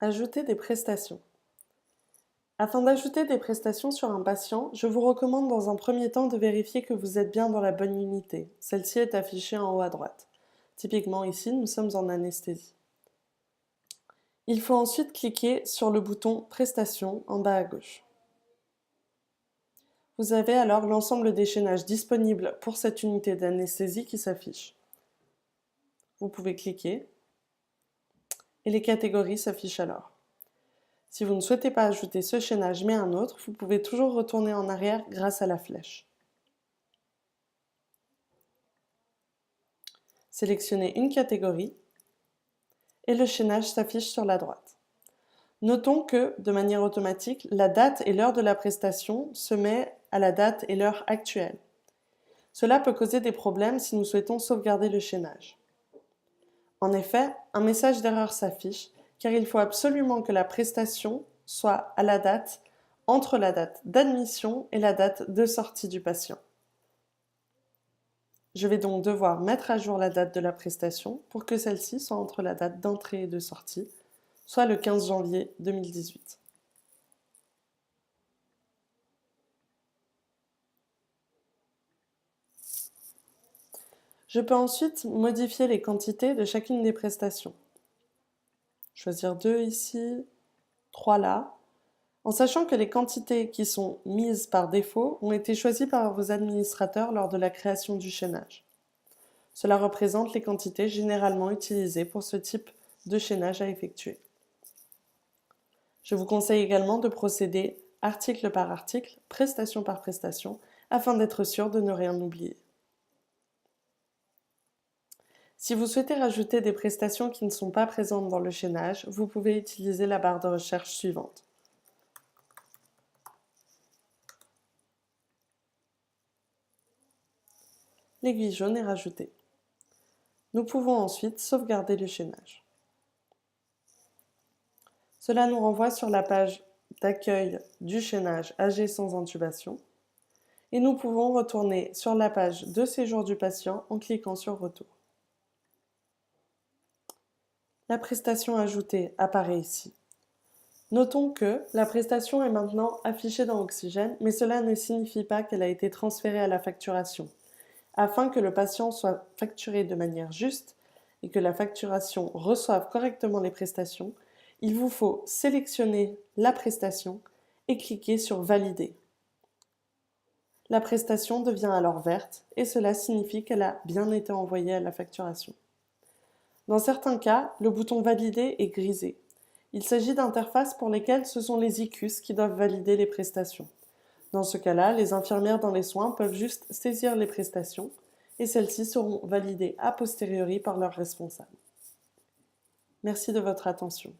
Ajouter des prestations. Afin d'ajouter des prestations sur un patient, je vous recommande dans un premier temps de vérifier que vous êtes bien dans la bonne unité. Celle-ci est affichée en haut à droite. Typiquement ici, nous sommes en anesthésie. Il faut ensuite cliquer sur le bouton Prestations en bas à gauche. Vous avez alors l'ensemble des chaînages disponibles pour cette unité d'anesthésie qui s'affiche. Vous pouvez cliquer et les catégories s'affichent alors. Si vous ne souhaitez pas ajouter ce chaînage mais un autre, vous pouvez toujours retourner en arrière grâce à la flèche. Sélectionnez une catégorie et le chaînage s'affiche sur la droite. Notons que, de manière automatique, la date et l'heure de la prestation se met à la date et l'heure actuelle. Cela peut causer des problèmes si nous souhaitons sauvegarder le chaînage. En effet, un message d'erreur s'affiche car il faut absolument que la prestation soit à la date entre la date d'admission et la date de sortie du patient. Je vais donc devoir mettre à jour la date de la prestation pour que celle-ci soit entre la date d'entrée et de sortie, soit le 15 janvier 2018. Je peux ensuite modifier les quantités de chacune des prestations. Choisir 2 ici, 3 là, en sachant que les quantités qui sont mises par défaut ont été choisies par vos administrateurs lors de la création du chaînage. Cela représente les quantités généralement utilisées pour ce type de chaînage à effectuer. Je vous conseille également de procéder article par article, prestation par prestation, afin d'être sûr de ne rien oublier. Si vous souhaitez rajouter des prestations qui ne sont pas présentes dans le chaînage, vous pouvez utiliser la barre de recherche suivante. L'aiguille jaune est rajoutée. Nous pouvons ensuite sauvegarder le chaînage. Cela nous renvoie sur la page d'accueil du chaînage AG sans intubation et nous pouvons retourner sur la page de séjour du patient en cliquant sur Retour. La prestation ajoutée apparaît ici. Notons que la prestation est maintenant affichée dans Oxygène, mais cela ne signifie pas qu'elle a été transférée à la facturation. Afin que le patient soit facturé de manière juste et que la facturation reçoive correctement les prestations, il vous faut sélectionner la prestation et cliquer sur Valider. La prestation devient alors verte et cela signifie qu'elle a bien été envoyée à la facturation. Dans certains cas, le bouton Valider est grisé. Il s'agit d'interfaces pour lesquelles ce sont les ICUS qui doivent valider les prestations. Dans ce cas-là, les infirmières dans les soins peuvent juste saisir les prestations et celles-ci seront validées a posteriori par leurs responsables. Merci de votre attention.